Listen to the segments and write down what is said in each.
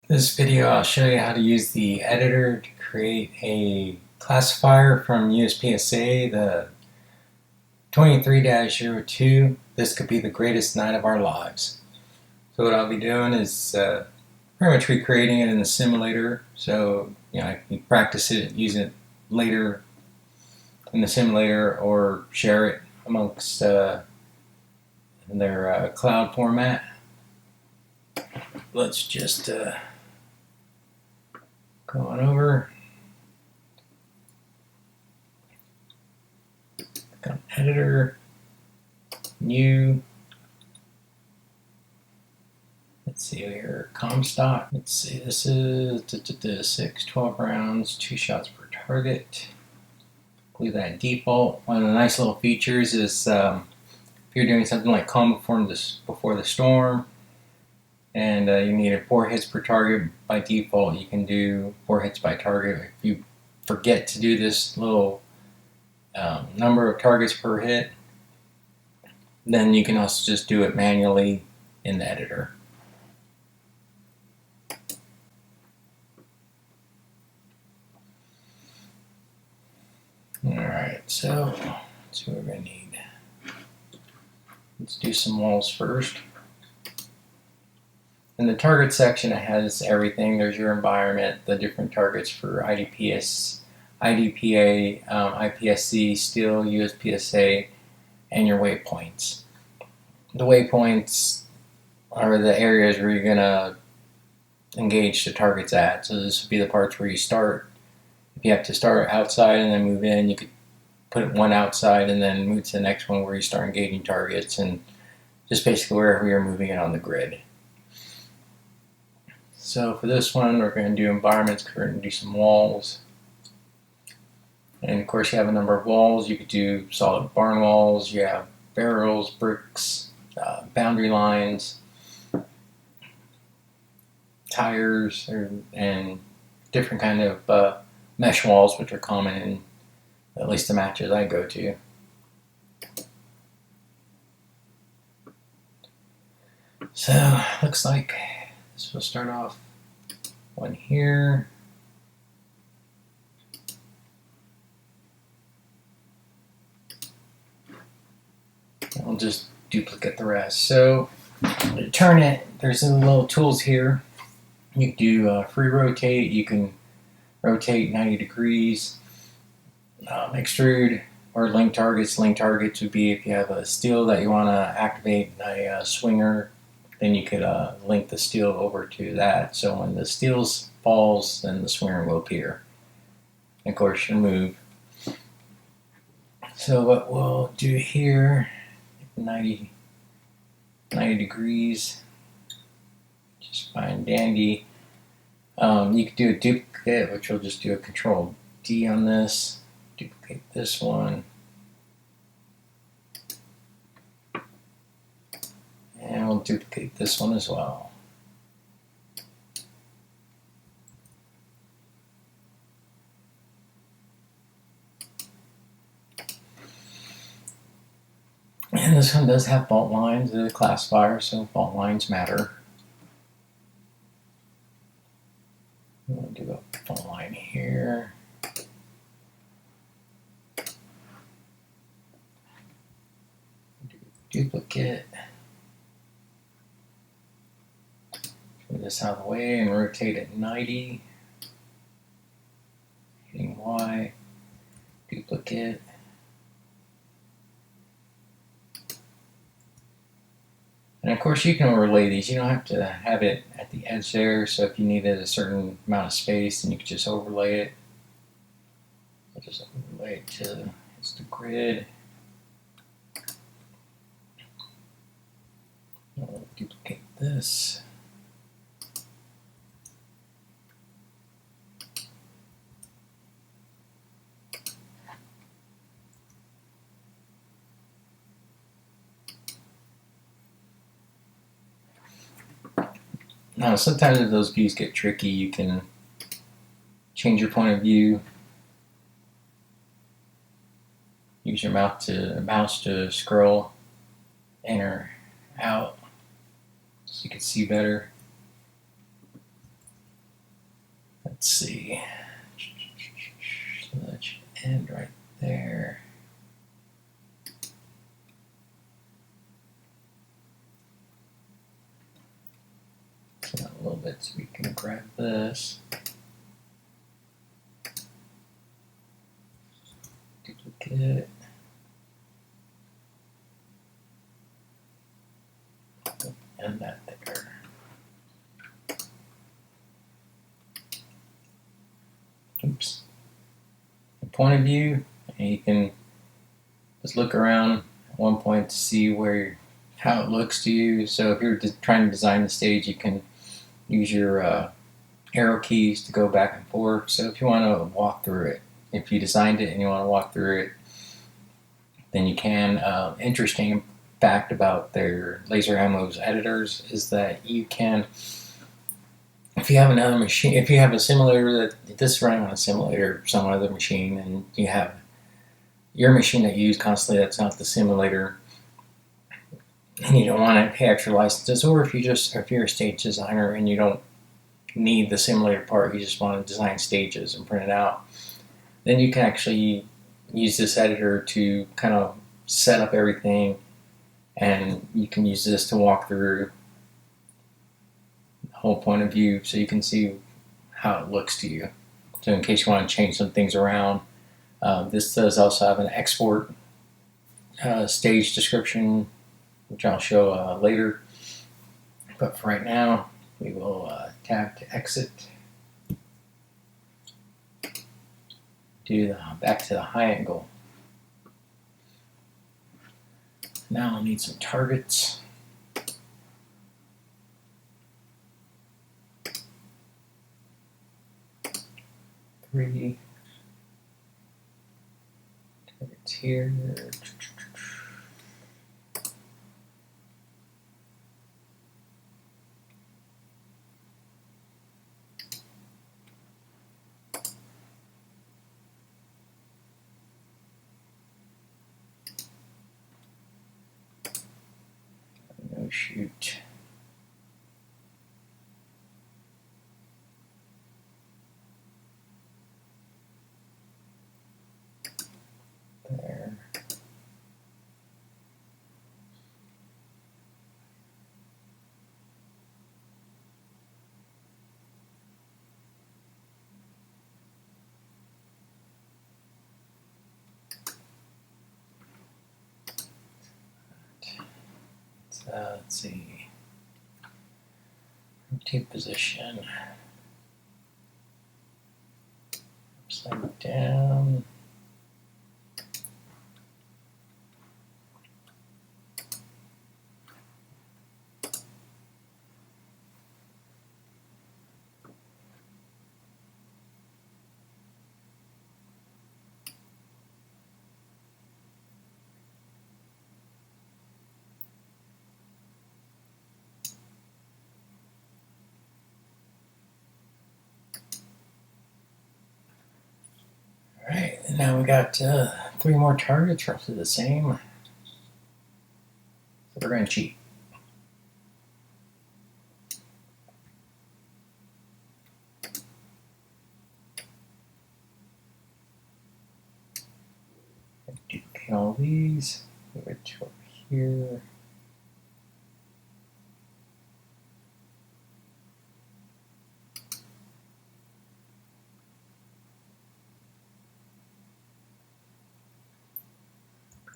This video I'll show you how to use the editor to create a classifier from USPSA, the 23-02. This could be the greatest night of our lives. So what I'll be doing is pretty much recreating it in the simulator. So I can practice it, use it later in the simulator, or share it amongst their cloud format. Let's just go on over. Click on editor, new. Let's see here, Comstock. Let's see, this is 12 rounds, 2 shots per target. Leave that default. One of the nice little features is if you're doing something like calm before the storm, and you need 4 hits per target, by default you can do 4 hits by target. If you forget to do this little number of targets per hit, then you can also just do it manually in the editor. Alright, so let's see what we're going to need. Let's do some walls first. In the target section, it has everything. There's your environment, the different targets for IDPS, IDPA, IPSC, steel, USPSA, and your waypoints. The waypoints are the areas where you're going to engage the targets at. So this would be the parts where you start. If you have to start outside and then move in, you could put one outside and then move to the next one where you start engaging targets, and just basically wherever you're moving it on the grid. So for this one, we're going to do environments. We're going to do some walls. And of course you have a number of walls. You could do solid barn walls, you have barrels, bricks, boundary lines, tires, and different kind of mesh walls, which are common in at least the matches I go to. So looks like this will start off one here. I'll just duplicate the rest. So to turn it, there's some little tools here. You can do free rotate. You can rotate 90 degrees. Extrude or link targets. Link targets would be if you have a steel that you want to activate a swinger, then you could link the steel over to that. So when the steel falls, then the swinger will appear. And of course, you move. So what we'll do here, 90 degrees, just fine dandy. You could do a duplicate, which will just do a Control D on this. Duplicate this one. And we'll duplicate this one as well. And this one does have fault lines, the classifier, so fault lines matter. We'll do a fault line here. Duplicate. Move this out of the way and rotate it 90. Hitting Y. Duplicate. And of course you can overlay these. You don't have to have it at the edge there, so if you needed a certain amount of space, then you could just overlay it. I'll just overlay it to it's the grid. I'll duplicate this. Now, sometimes if those views get tricky, you can change your point of view. Use your mouse to scroll in or out so you can see better. Let's see. So that should end right there. So a little bit so we can grab this. Duplicate. And that there. Oops. The point of view, and you can just look around at one point to see how it looks to you. So if you're trying to design the stage, you can use your arrow keys to go back and forth. So if you want to walk through it, if you designed it and you want to walk through it, then you can. Interesting fact about their laser ammos editors is that you can, if you have another machine, if you have a simulator that this is running on a simulator, some other machine, and you have your machine that you use constantly that's not the simulator, and you don't want to pay extra licenses, or if you're a stage designer and you don't need the simulator part, you just want to design stages and print it out, then you can actually use this editor to kind of set up everything, and you can use this to walk through the whole point of view so you can see how it looks to you. So in case you want to change some things around, this does also have an export stage description, which I'll show later. But for right now, we will tab to exit. Do back to the high angle. Now I'll need some targets. Three targets here. No shoot. There. Let's see. Rotate position. Upside down. Alright, and now we got 3 more targets, roughly the same. So we're going to cheat. Duplicate all these, move it to over here.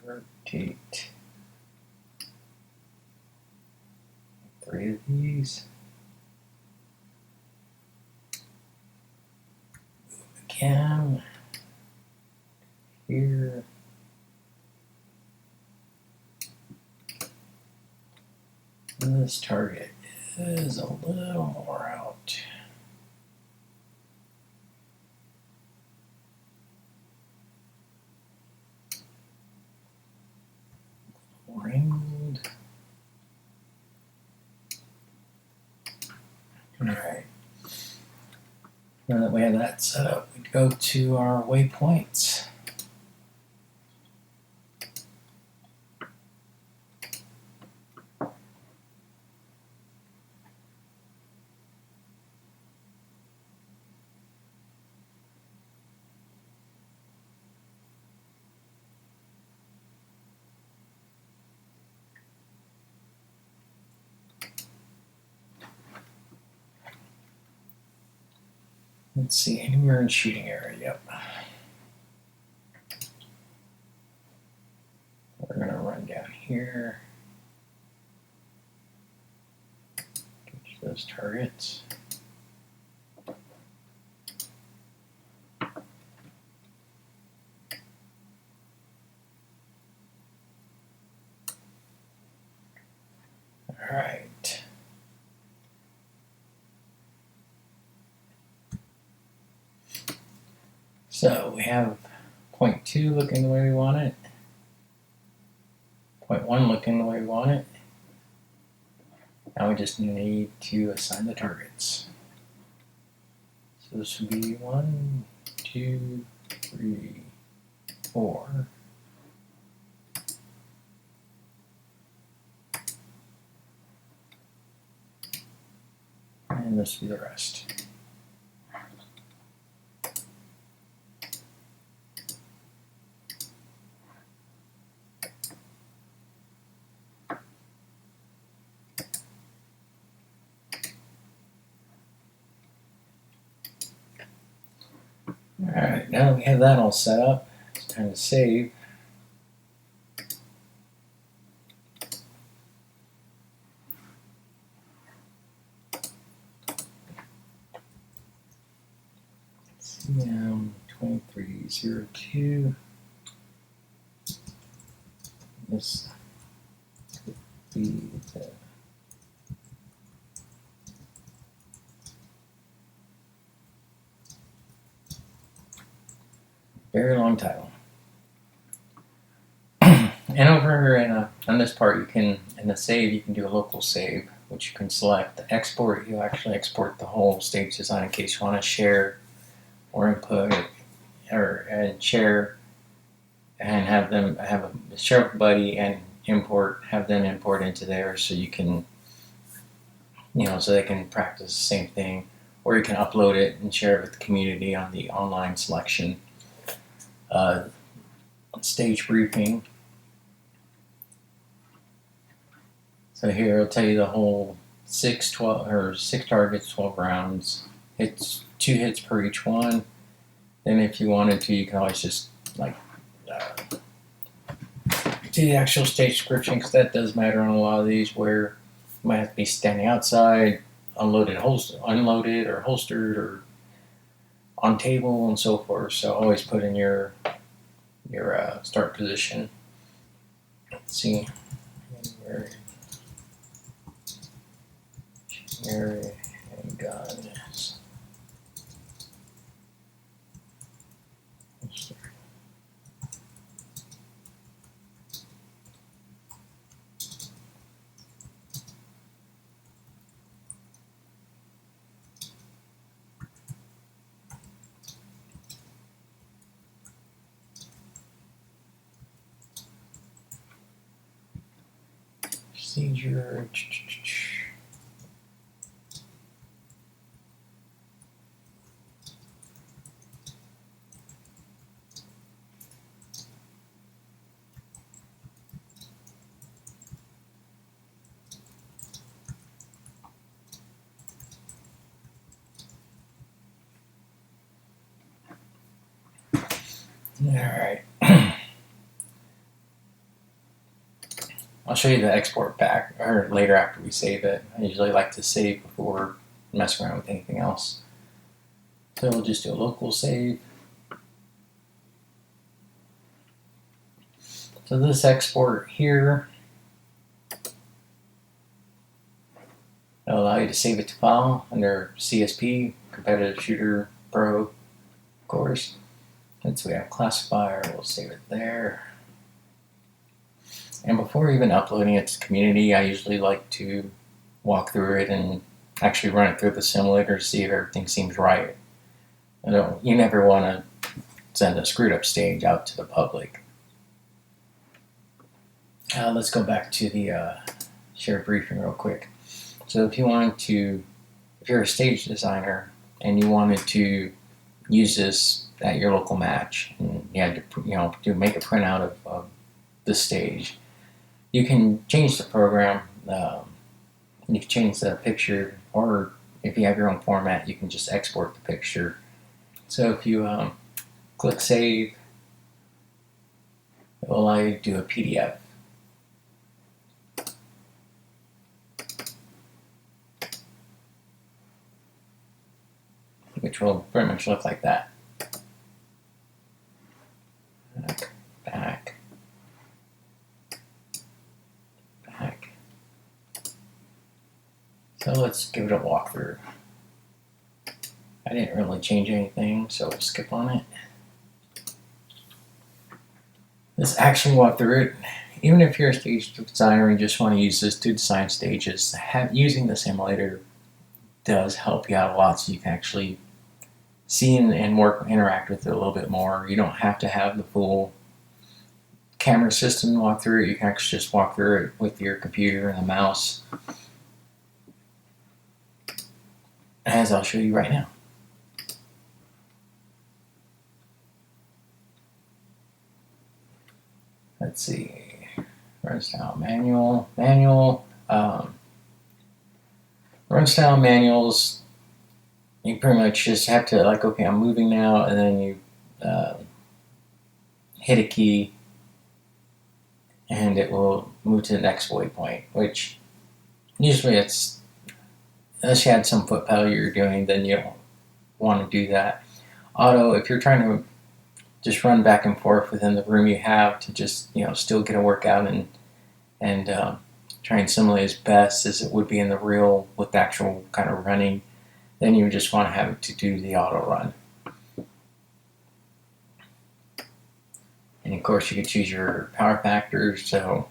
Rotate 3 of these. Move again. Here. And this target is a little more out. More angled. Alright. Now that we have that set up, we go to our waypoints. Let's see, anywhere in shooting area, yep. We're gonna run down here. Get to those targets. All right. So we have point 2 looking the way we want it. Point 1 looking the way we want it. Now we just need to assign the targets. So this would be 1, 2, 3, 4. And this will be the rest. Alright, now that we have that all set up, it's time to save. CM2302. This could be the very long title. And over on this part, you can, in the save, you can do a local save, which you can select. The export, you actually export the whole stage design in case you want to share or input and share and have them share with everybody and have them import into there, so you can, so they can practice the same thing, or you can upload it and share it with the community on the online selection. Stage briefing. So here it'll tell you the whole 6 targets, 12 rounds. It's 2 hits per each one. Then if you wanted to, you can always just do the actual stage description, because that does matter on a lot of these, where you might have to be standing outside, unloaded or holstered or on table and so forth. So always put in your start position. Let's see. Area and guns. Procedure. All right. I'll show you the export back or later after we save it. I usually like to save before messing around with anything else. So we'll just do a local save. So this export here will allow you to save it to file under CSP, Competitive Shooter Pro, of course. Since we have classifier, we'll save it there. And before even uploading it to the community, I usually like to walk through it and actually run it through the simulator to see if everything seems right. You never want to send a screwed up stage out to the public. Let's go back to the share briefing real quick. So if you're a stage designer and you wanted to use this at your local match, and you had to make a printout of the stage, you can change the program. You can change the picture, or if you have your own format, you can just export the picture So if you click save, it will allow you to do a PDF. Which will pretty much look like that. Back. So let's give it a walkthrough. I didn't really change anything, so we'll skip on it. Let's actually walk through it. Even if you're a stage designer and just want to use this to design stages, using the simulator does help you out a lot, so you can actually see and interact with it a little bit more. You don't have to have the full camera system to walk through it. You can actually just walk through it with your computer and the mouse, as I'll show you right now. Let's see, run style manual. Run style manuals, you pretty much just have to, like, okay, I'm moving now, and then you hit a key and it will move to the next waypoint, which usually it's, unless you had some foot pedal you're doing, then you don't want to do that. Auto, if you're trying to just run back and forth within the room you have to just, still get a workout and try and simulate as best as it would be in the real with the actual kind of running, then you just want to have it to do the auto run. And of course you can choose your power factors, so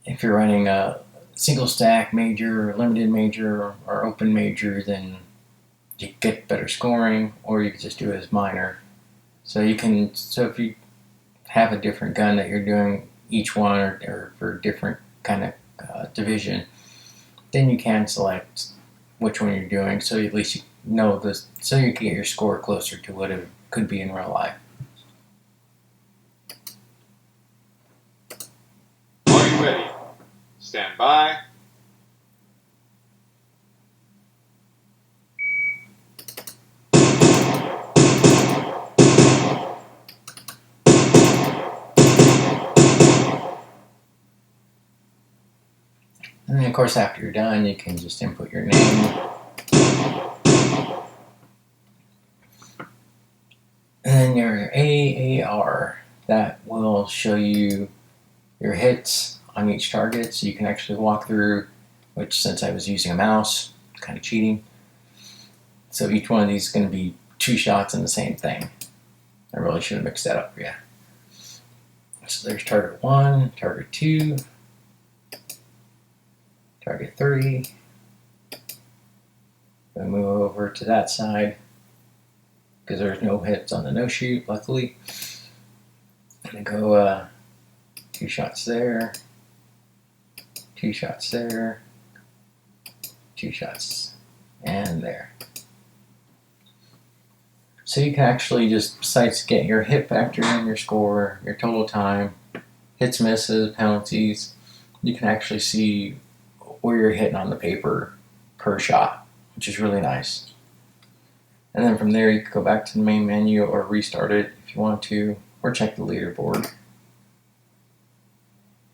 if you're running a single stack major, limited major, or open major, then you get better scoring, or you can just do it as minor. So if you have a different gun that you're doing each one or for a different kind of division, then you can select which one you're doing, so at least you know this, so you can get your score closer to what it could be in real life. Are you ready? Stand by. And then of course after you're done, you can just input your name. And then your AAR, that will show you your hits on each target, so you can actually walk through, which since I was using a mouse, kind of cheating. So each one of these is going to be 2 shots in the same thing. I really should have mixed that up for you. So there's target 1, target 2, target 3. We'll move over to that side because there's no hits on the no shoot, luckily. I'm gonna go 2 shots there, 2 shots there, 2 shots, and there. So you can actually just, besides get your hit factor and your score, your total time, hits, misses, penalties, you can actually see where you're hitting on the paper per shot, which is really nice. And then from there you can go back to the main menu or restart it if you want to, or check the leaderboard.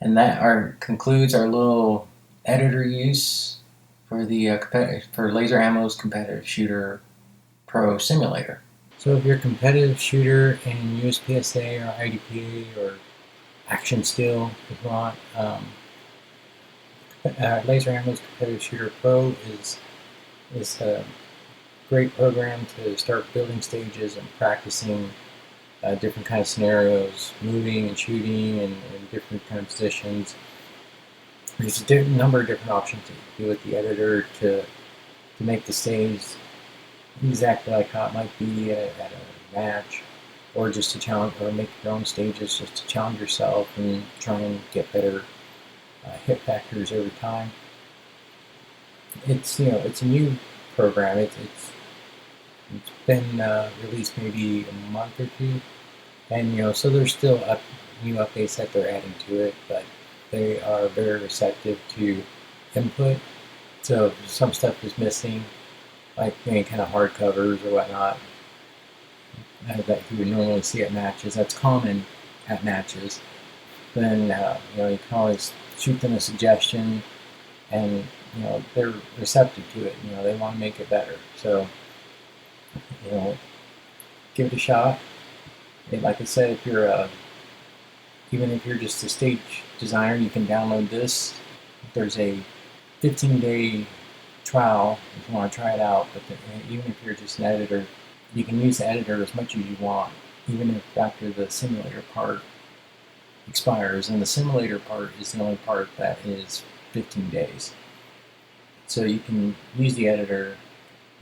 And that concludes our little editor use for the for Laser Ammo's Competitive Shooter Pro Simulator. So if you're a competitive shooter in USPSA or IDPA or Action Steel, if you want, Laser Ammo's Competitive Shooter Pro is a great program to start building stages and practicing different kind of scenarios, moving and shooting in different kind of positions. There's a number of different options that you can do with the editor to make the stage exactly like how it might be at a match, or just to challenge, or make your own stages just to challenge yourself and try and get better hit factors every time. It's it's a new program. It's been released maybe a month or 2, and so there's still new updates that they're adding to it, but they are very receptive to input. So if some stuff is missing, like any kind of hard covers or whatnot that you would normally see at matches. That's common at matches. Then you can always shoot them a suggestion, and they're receptive to it. They want to make it better. So give it a shot. And like I said, if you're even if you're just a stage designer, you can download this. There's a 15-day trial if you want to try it out. But even if you're just an editor, you can use the editor as much as you want, even if after the simulator part expires. And the simulator part is the only part that is 15 days. So you can use the editor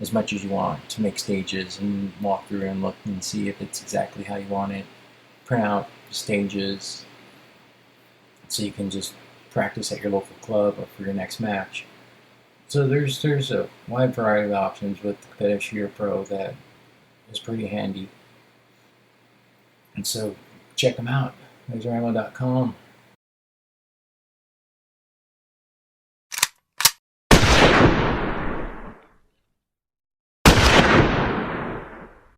as much as you want to make stages and walk through and look and see if it's exactly how you want it. Print out stages so you can just practice at your local club or for your next match. So there's a wide variety of options with the Shooter Pro that is pretty handy. And so check them out. LaserAmmo.com.